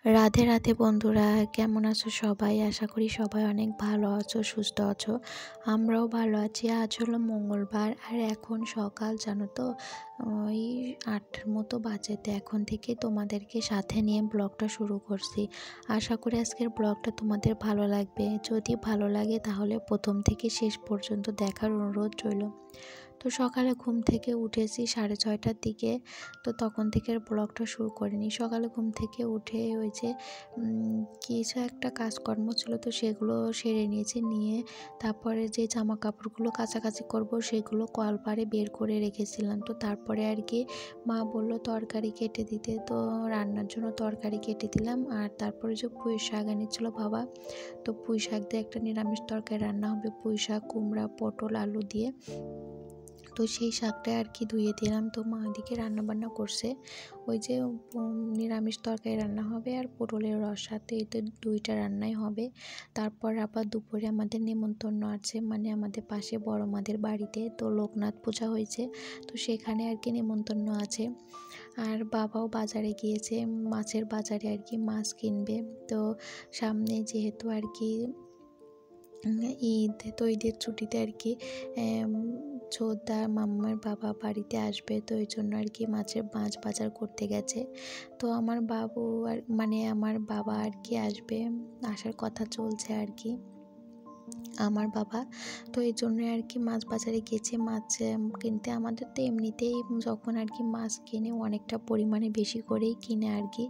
রাধে রাধে বন্ধুরা, কেমন আছো সবাই? আশা করি সবাই অনেক ভালো আছো, সুস্থ আছো। আমরাও ভালো আছি। আজ হলো মঙ্গলবার আর এখন সকাল, জানো তো, ওই 8টার মতো বাজে। তো এখন থেকে তোমাদেরকে সাথে নিয়ে ব্লগটা শুরু করছি। আশা করি আজকের ব্লগটা তোমাদের ভালো লাগবে। যদি ভালো লাগে তাহলে প্রথম থেকে শেষ পর্যন্ত দেখার অনুরোধ রইল। তো সকালে ঘুম থেকে উঠেছি 6:30টার দিকে। তো তখন থেকে আর ব্লগটা শুরু করিনি। সকালে ঘুম থেকে উঠে ওই যে কিছু একটা কাজকর্ম ছিল, তো সেগুলো সেরে নিয়েছি। নিয়ে তারপরে যে জামা কাপড়গুলো কাচাকাচি করব সেগুলো কলপারে বের করে রেখেছিলাম। তো তারপরে আর কি মা বললো তরকারি কেটে দিতে, তো রান্নার জন্য তরকারি কেটে দিলাম। আর তারপরে যে পুঁই শাক এনেছিল বাবা, তো পুঁই শাক দিয়ে একটা নিরামিষ তরকারি রান্না হবে, পুঁই শাক, কুমড়া, পটল, আলু দিয়ে। তো সেই শাকটা আর কি ধুয়ে দিলাম। তো মা ওদিকে রান্নাবান্না করছে, ওই যে নিরামিষ তরকারি রান্না হবে আর পটলের রসা, তো এই তো দুইটা রান্নাই হবে। তারপর আবার দুপুরে আমাদের নেমন্তন্ন আছে, মানে আমাদের পাশে বড় মাদের বাড়িতে তো লোকনাথ পূজা হয়েছে, তো সেখানে আর কি নেমন্তন্ন আছে। আর বাবাও বাজারে গিয়েছে, মাছের বাজারে আর কি মাছ কিনবে। তো সামনে যেহেতু আর কি ঈদ, তো ঈদের ছুটিতে আর কি ছোটদা মাম্মার বাবা বাড়িতে আসবে, তো এই জন্য আর কি মাছ বাজার করতে গেছে। তো আমার বাবু আর মানে আমার বাবা আর কি আসবে, আসার কথা চলছে আর কি আমার বাবা। তো এই জন্য আর কি মাছ বাজারে গেছে মাছ কিনতে। আমাদের তো এমনিতেই যখন আর কি মাছ কিনে অনেকটা পরিমাণে বেশি করেই কিনে আর কি।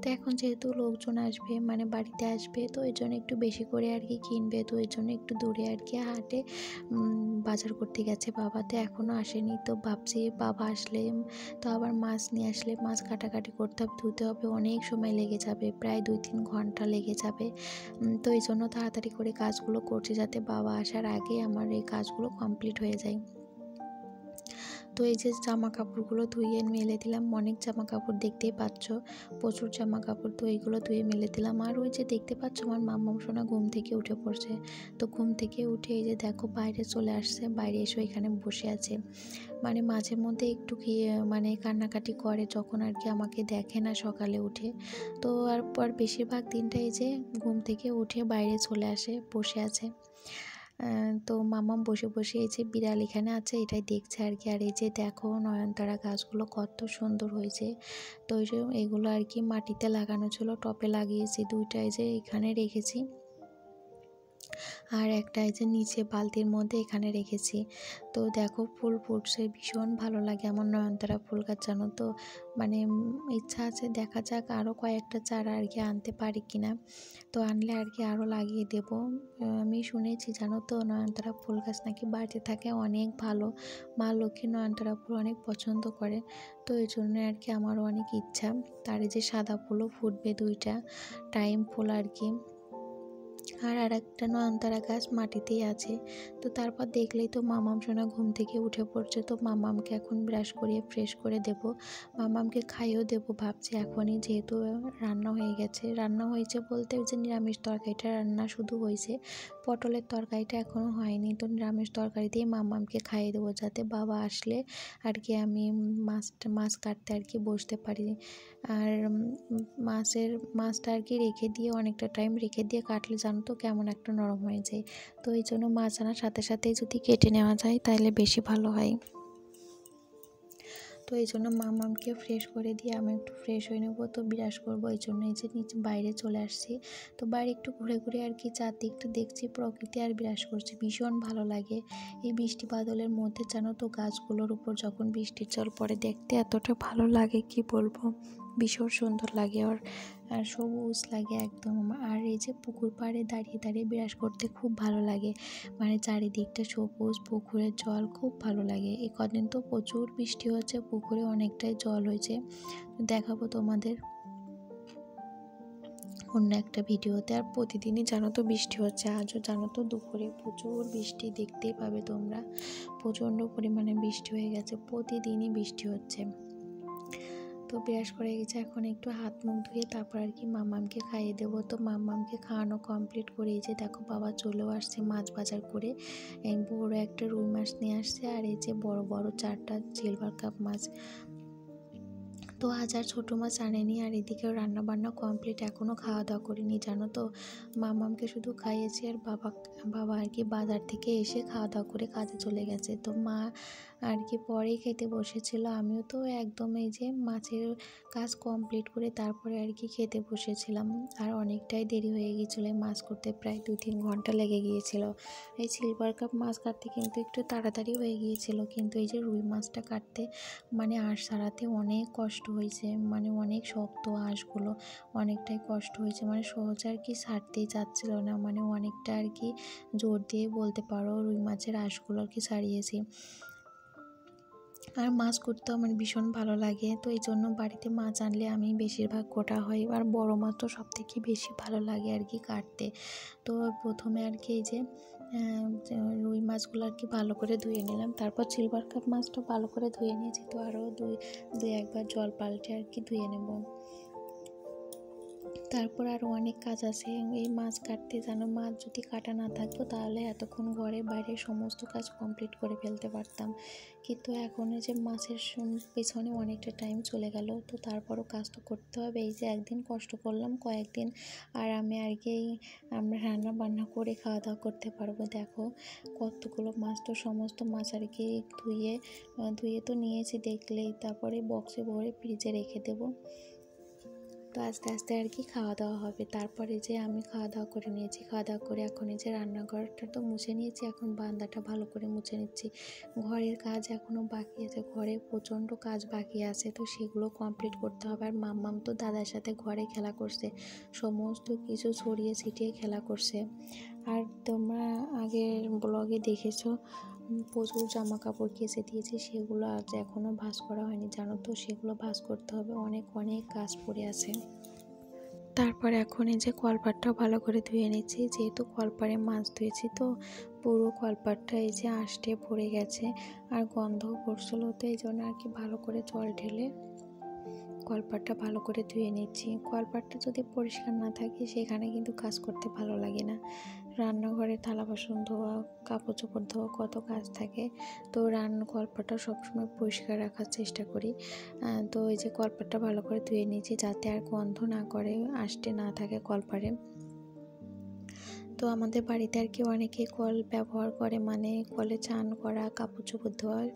তো এখন যেহেতু লোকজন আসবে, মানে বাড়িতে আসবে, তো এই জন্য একটু বেশি করে আর কি কিনবে। তো এই জন্য একটু দূরে আর কি হাটে বাজার করতে গেছে বাবা। তো এখনও আসেনি, তো ভাবছি বাবা আসলে তো আবার মাছ নিয়ে আসলে মাছ কাটাকাটি করতে হবে, ধুতে হবে, অনেক সময় লেগে যাবে, প্রায় 2-3 ঘন্টা লেগে যাবে। তো এই জন্য তাড়াতাড়ি করে কাজগুলো করছি যাতে বাবা আসার আগে আমার এই কাজগুলো কমপ্লিট হয়ে যায়। তো এই যে জামা কাপড়গুলো ধুয়ে মেলে দিলাম, অনেক জামা কাপড় দেখতেই পাচ্ছ, প্রচুর জামা কাপড়। তো এইগুলো ধুয়ে মেলে দিলাম। আর ওই যে দেখতে পাচ্ছ আমার মাম্মাম সোনা ঘুম থেকে উঠে পড়ছে। তো ঘুম থেকে উঠে এই যে দেখো বাইরে চলে আসছে, বাইরে এসে এখানে বসে আছে। মানে মাঝে মধ্যে একটু মানে কান্নাকাটি করে যখন আর কি আমাকে দেখে না সকালে উঠে। তো আর পর বেশিরভাগ দিনটা এই যে ঘুম থেকে উঠে বাইরে চলে আসে, বসে আছে। তো মাম্মাম বসে বসে এই যে বিড়াল এখানে আছে এটাই দেখছে আর কি। আর এই যে দেখো নয়নতারা গাছগুলো কত সুন্দর হয়েছে। তো ওই যে এগুলো আর কি মাটিতে লাগানো ছিল, টবে লাগিয়েছি, দুইটা এই যে এখানে রেখেছি, আর একটা এই যে নিচে বালতির মধ্যে এখানে রেখেছি। তো দেখো ফুল ফুটছে, ভীষণ ভালো লাগে আমার নয়নতারা ফুল গাছ, জানো তো। মানে ইচ্ছা আছে, দেখা যাক আরও কয়েকটা চারা আর কি আনতে পারি কিনা। তো আনলে আর কি আরও লাগিয়ে দেব। আমি শুনেছি জানো তো নয়নতারা ফুল গাছ নাকি বাড়িতে থাকে অনেক ভালো, মা লক্ষ্মী নয়নতারা ফুল অনেক পছন্দ করে। তো এই জন্য আর কি আমারও অনেক ইচ্ছা। তার এই যে সাদা ফুলও ফুটবে, দুইটা টাইম ফুল আর কি। আর একটা নয়নতারা গাছ মাটিতেই আছে। তো তারপর দেখলেই তো মামাম সোনা ঘুম থেকে উঠে পড়ছে, তো মামামকে এখন ব্রাশ করিয়ে ফ্রেশ করে দেব, মামামকে খাইয়েও দেবো ভাবছি এখনই, যেহেতু রান্না হয়ে গেছে। রান্না হয়েছে বলতে ওই যে নিরামিষ তরকারিটা রান্না শুধু হয়েছে, পটলের তরকারিটা এখনও হয়নি। তো নিরামিষ তরকারি দিয়ে মামামকে খাইয়ে দেবো, যাতে বাবা আসলে আর কি আমি মাছ কাটতে আর কি বসতে পারি। আর মাছটা আর কি রেখে দিয়ে অনেকটা টাইম রেখে দিয়ে কাটলে জানো তো কেমন একটা নরম হয়ে যায়। তো এই জন্য মাছ আনার সাথে সাথেই যদি কেটে নেওয়া যায় তাহলে বেশি ভালো হয়। তো এই জন্য মামামকে ফ্রেশ করে দিয়ে আমি একটু ফ্রেশ হয়ে নেবো, তো বিরাস করবো। এই জন্য এই যে নিচে বাইরে চলে আসছি। তো বাইরে একটু ঘুরে ঘুরে আর কি চারদিকটা দেখছি, প্রকৃতি আর বিরাস করছে, ভীষণ ভালো লাগে এই বৃষ্টি বাদলের মধ্যে, জানো তো গাছগুলোর উপর যখন বৃষ্টির জল পড়ে দেখতে এতটা ভালো লাগে কি বলবো, ভীষণ সুন্দর লাগে। আর সবুজ লাগে একদম। আর এই যে পুকুর পাড়ে দাঁড়িয়ে দাঁড়িয়ে বিরাস করতে খুব ভালো লাগে, মানে চারিদিকটা সবুজ, পুকুরের জল খুব ভালো লাগে। এই কদিন তো প্রচুর বৃষ্টি হচ্ছে, পুকুরে অনেকটাই জল হয়েছে, দেখাবো তোমাদের অন্য একটা ভিডিওতে। আর প্রতিদিনই জানো তো বৃষ্টি হচ্ছে, আজও জানো তো দুপুরে প্রচুর বৃষ্টি দেখতেই পাবে তোমরা, প্রচণ্ড পরিমাণে বৃষ্টি হয়ে গেছে, প্রতিদিনই বৃষ্টি হচ্ছে। তো ব্রাশ করে গেছে, এখন একটু হাত মুখ ধুয়ে তারপর আর কি মামামকে খাইয়ে দেবো। তো মামামকে খাওয়ানো কমপ্লিট করে এই যে দেখো বাবা চলেও আসছে মাছ বাজার করে, এই বড় একটা রুই মাছ নিয়ে আসছে, আর এই যে বড় বড় 4টা সিলভার কাপ মাছ। তো আজ আর ছোটো মাছ আনেনি। আর এদিকেও রান্নাবান্না কমপ্লিট, এখনও খাওয়া দাওয়া করিনি জানো তো। মামামকে শুধু খাইয়েছি, আর বাবা আর কি বাজার থেকে এসে খাওয়া দাওয়া করে কাজে চলে গেছে। তো মা আর কি পরেই খেতে বসেছিল, আমিও তো একদম এই যে মাছের কাজ কমপ্লিট করে তারপরে আর কি খেতে বসেছিলাম। আর অনেকটাই দেরি হয়ে গিয়েছিলো, মাছ করতে প্রায় 2-3 ঘন্টা লেগে গিয়েছিল। এই সিলভার কাপ মাছ কাটতে কিন্তু একটু তাড়াতাড়ি হয়ে গিয়েছিল, কিন্তু এই যে রুই মাছটা কাটতে মানে আঁশ ছাড়াতে অনেক কষ্ট হয়েছে, মানে অনেক শক্ত আঁশগুলো, অনেকটাই কষ্ট হয়েছে, মানে সহজে আর কি ছাড়তেই চাচ্ছিল না, মানে অনেকটা আর কি জোর দিয়ে বলতে পারো রুই মাছের আঁশগুলো আর কি ছাড়িয়েছি। আর মাছ করতেও আমার ভীষণ ভালো লাগে, তো এই জন্য বাড়িতে মাছ আনলে আমি বেশিরভাগ কোটা হয়, আর বড় মাছ তো সব থেকে বেশি ভালো লাগে আর কি কাটতে। তো প্রথমে আর কি এই যে রুই মাছগুলো আর কি ভালো করে ধুয়ে নিলাম, তারপর সিলভার কাপ মাছটা ভালো করে ধুয়ে নিয়েছি। তো আরও দুই একবার জল পাল্টে আর কি ধুয়ে নেব। তারপর আরও অনেক কাজ আছে এই মাছ কাটতে, জানো মাছ যদি কাটা না থাকতো তাহলে এতক্ষণ ঘরে বাইরে সমস্ত কাজ কমপ্লিট করে ফেলতে পারতাম, কিন্তু এখন এই যে মাছের পেছনে অনেকটা টাইম চলে গেল। তো তারপরও কাজ তো করতে হবে, এই যে একদিন কষ্ট করলাম কয়েকদিন আরামে আর কি আমরা রান্না বান্না করে খাওয়া দাওয়া করতে পারবো। দেখো কতগুলো মাছ, তো সমস্ত মাছ আর কি ধুয়ে তো নিয়েছি দেখলেই, তারপরে বক্সে ভরে ফ্রিজে রেখে দেবো। তো আস্তে আস্তে আর কি খাওয়া দাওয়া হবে। তারপরে যে আমি খাওয়া দাওয়া করে নিয়েছি, খাওয়া দাওয়া করে এখন এই যে রান্নাঘরটা তো মুছে নিয়েছি, এখন বারান্দাটা ভালো করে মুছে নিচ্ছি। ঘরের কাজ এখনও বাকি আছে, ঘরে প্রচণ্ড কাজ বাকি আছে, তো সেগুলো কমপ্লিট করতে হবে। আর মাম্মাম তো দাদার সাথে ঘরে খেলা করছে, সমস্ত কিছু ছড়িয়ে ছিটিয়ে খেলা করছে। আর তোমরা আগের ব্লগে দেখেছো প্রচুর জামা কাপড় কেচে দিয়েছি, সেগুলো আজ এখনও ভাঁজ করা হয়নি জানো তো, সেগুলো ভাঁজ করতে হবে, অনেক কাজ পড়ে আছে। তারপর এখন এই যে কলপাটটাও ভালো করে ধুয়ে নিচ্ছি, যেহেতু কলপাড়ে মাছ ধুয়েছি তো পুরো কলপাটটা এই যে আষ্টে ভরে গেছে আর গন্ধও করছিল, তো এই জন্য আর কি ভালো করে জল ঢেলে কলপাটটা ভালো করে ধুয়ে নিচ্ছি। কলপাটটা যদি পরিষ্কার না থাকে সেখানে কিন্তু কাজ করতে ভালো লাগে না। রান্নাঘরে থালা বাসন ধোয়া, কাপড় চোপড় ধোয়া, কত কাজ থাকে, তো কলপাটটা সবসময় পরিষ্কার রাখার চেষ্টা করি। তো এই যে কলপাটটা ভালো করে ধুয়ে নিয়েছি যাতে আর গন্ধ না করে, আষ্টে না থাকে কলপাড়ে। তো আমাদের বাড়িতে আর কি অনেকে কল ব্যবহার করে, মানে কলে চান করা, কাপড় চোপড় ধোয়ার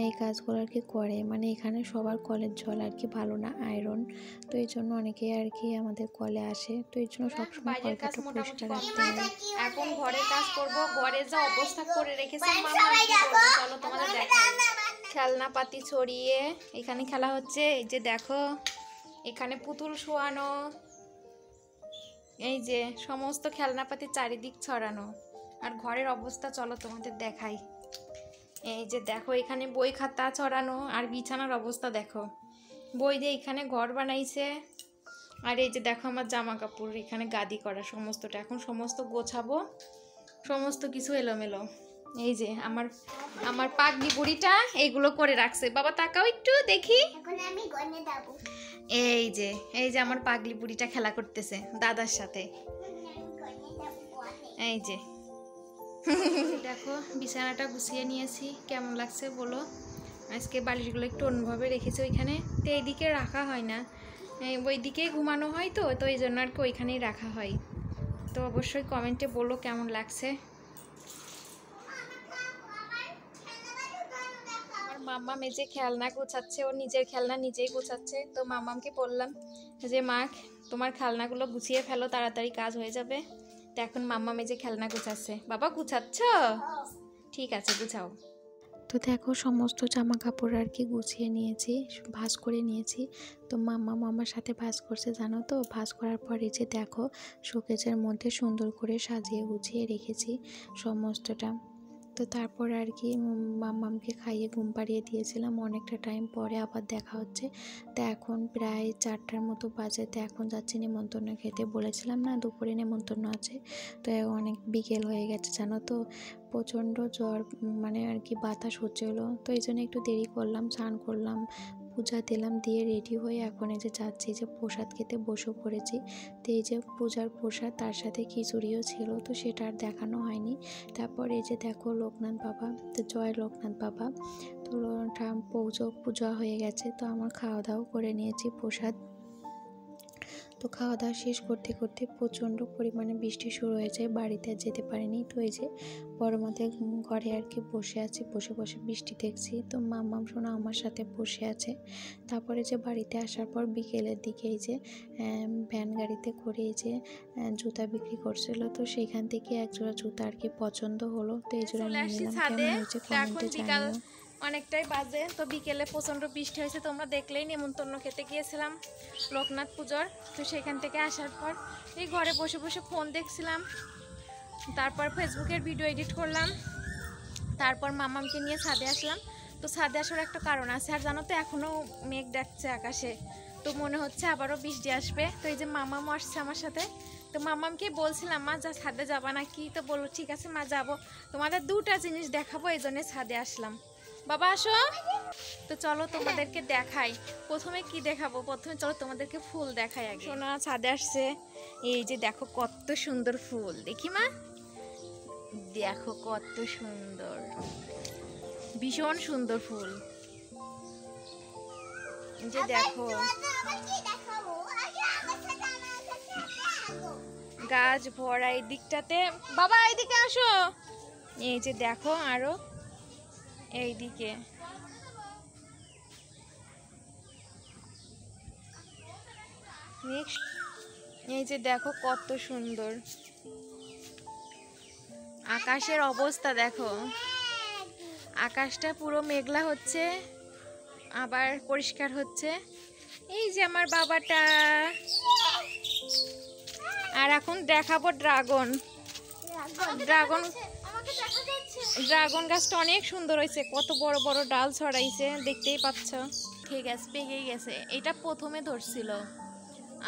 এই কাজগুলো আর কি করে, মানে এখানে সবার কলের জল আর কি ভালো না, আয়রন, তো এই জন্য অনেকেই আর কি আমাদের কলে আসে, তো এই জন্য সবসময় কলটা পরিষ্কার রাখতে হয়। এখন ঘরের কাজ করব, ঘরে যা অবস্থা করে রেখেছে মামা কি করবো চলো তোমাদের দেখাই। খেলনা পাতি ছড়িয়ে এখানে খেলা হচ্ছে, এই যে দেখো এখানে পুতুল শোয়ানো, এই যে সমস্ত খেলনাপাতি চারিদিক ছড়ানো। আর ঘরের অবস্থা চলো তোমাদের দেখাই, এই যে দেখো এখানে বই খাতা ছড়ানো, আর বিছানার অবস্থা দেখো, বই দিয়ে এখানে ঘর বানাইছে। আর এই যে দেখো আমার জামা কাপড় এখানে গাদি করা সমস্তটা, এখন সমস্ত গোছাবো, সমস্ত কিছু এলোমেলো। এই যে আমার পাগলি বুড়িটা এইগুলো করে রাখছে, বাবা তাকাও একটু দেখি, এই যে আমার পাগলি বুড়িটা খেলা করতেছে দাদার সাথে, এই যে দেখো বিছানাটা গুছিয়ে নিয়েছি, কেমন লাগছে বলো। আজকে বালিশগুলো একটু অন্যভাবে রেখেছি ওইখানে, তো এইদিকে রাখা হয় না, ওইদিকেই ঘুমানো হয়, তো এই জন্য আর কি ওইখানেই রাখা হয়। তো অবশ্যই কমেন্টে বলো কেমন লাগছে। আমার মাম্মা মেজে খেলনা গোছাচ্ছে, ও নিজের খেলনা নিজেই গোছাচ্ছে, তো মাম্মামকে বললাম যে মা তোমার খেলনাগুলো গুছিয়ে ফেলো, তাড়াতাড়ি কাজ হয়ে যাবে। তো এখন মাম্মা মেজে খেলনা গোছাচ্ছে, বাবা গুছাচ্ছ, ঠিক আছে গুছাও। তো দেখো সমস্ত জামা কাপড় আর কি গুছিয়ে নিয়েছি, ভাঁজ করে নিয়েছি। তো মামার সাথে ভাঁজ করছে জানো তো, ভাঁজ করার পরে যে দেখো শোকেজের মধ্যে সুন্দর করে সাজিয়ে গুছিয়ে রেখেছি সমস্তটা। তো তারপর আর কি মাম্মামকে খাইয়ে ঘুম পাড়িয়ে দিয়েছিলাম, অনেকটা টাইম পরে আবার দেখা হচ্ছে। তো এখন প্রায় 4টার মতো বাজে, তো এখন যাচ্ছি নেমন্তন্ন খেতে, বলেছিলাম না দুপুরে নেমন্তন্ন আছে। তো অনেক বিকেল হয়ে গেছে জানো তো, প্রচণ্ড জ্বর, মানে আর কি বাতাস হচ্ছিলো, তো এই জন্য একটু দেরি করলাম, স্নান করলাম, পূজা দিলাম, দিয়ে রেডি হয়ে এখন এই যে যাচ্ছি যে প্রসাদ খেতে বসে পড়েছি। তো এই যে পূজার প্রসাদ, তার সাথে খিচুড়িও ছিল, তো সেটা আর দেখানো হয়নি। তারপর এই যে দেখো লোকনাথ বাবা, তো জয় লোকনাথ বাবা, তো তো পূজা হয়ে গেছে, তো আমার খাওয়া দাওয়া করে নিয়েছি প্রসাদ। তো খাওয়া দাওয়া শেষ করতে করতে প্রচণ্ড পরিমাণে বৃষ্টি শুরু হয়ে যায়, বাড়িতে যেতে পারিনি। তো এই যে বড় মাদের ঘরে আর কি বসে আছি, বসে বসে বৃষ্টি দেখছি। তো মাম্মাম সোনা আমার সাথে বসে আছে। তারপরে যে বাড়িতে আসার পর বিকেলের দিকে এই যে ভ্যান গাড়িতে করে এই যে জুতা বিক্রি করছিল, তো সেইখান থেকে একজোড়া জুতা আর কি পছন্দ হলো, তো এই জোড়া নিয়ে নিলাম। কেমন হয়েছে কমেন্টে জানিও। অনেকটাই বাজে, তো বিকেলে প্রচণ্ড বৃষ্টি হয়েছে, তোমরা দেখলেই। নেমন্তন্ন খেতে গিয়েছিলাম লোকনাথ পুজোর। তো সেখান থেকে আসার পর এই ঘরে বসে বসে ফোন দেখছিলাম, তারপর ফেসবুকের ভিডিও এডিট করলাম, তারপর মামামকে নিয়ে ছাদে আসলাম। তো ছাদে আসার একটা কারণ আছে, আর জানো তো এখনও মেঘ ডাকছে আকাশে, তো মনে হচ্ছে আবারও বৃষ্টি আসবে। তো এই যে মামামও আসছে আমার সাথে। তো মামামকে বলছিলাম, মা যা ছাদে যাবা নাকি? তো বললো ঠিক আছে মা যাবো, তোমাদের দুটা জিনিস দেখাবো, এই জন্যে ছাদে আসলাম। বাবা আসো, তো চলো তোমাদেরকে দেখাই। প্রথমে কি দেখাবো? প্রথমে চলো তোমাদেরকে ফুল দেখাই আগে। সোনা ছাদে আসছে, এই যে দেখো কত সুন্দর ফুল, দেখি মা, দেখো কত সুন্দর, ভীষণ সুন্দর ফুল। এই যে দেখো গাছ ভরা এই দিকটাতে। বাবা এইদিকে আসো, এই যে দেখো আরো এইদিকে, এই যে দেখো কত সুন্দর। আকাশের অবস্থা দেখো, আকাশটা পুরো মেঘলা হচ্ছে, আবার পরিষ্কার হচ্ছে। এই যে আমার বাবাটা। আর এখন দেখাবো ড্রাগন। ড্রাগন গাছটা অনেক সুন্দর হয়েছে, কত বড় বড় ডাল ছড়াইছে, দেখতেই পাচ্ছ। ঠিক আছে, পেকেই গেছে। এটা প্রথমে ধরছিল,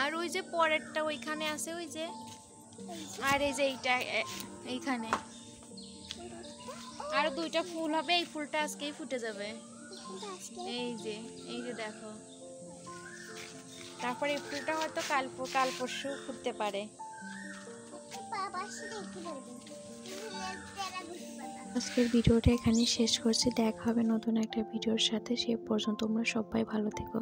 আর ওই যে পরেরটা ওইখানে আছে, ওই যে, আর এই যে এইটা এইখানে। আর দুইটা ফুল হবে, এই ফুলটা আজকেই ফুটে যাবে। এই যে দেখো, তারপরে এই ফুলটা হয়তো কাল পরশু ফুটতে পারে। আজকের ভিডিওটা এখানে শেষ করছি, দেখা হবে নতুন একটা ভিডিওর সাথে। সে পর্যন্ত তোমরা সবাই ভালো থেকো।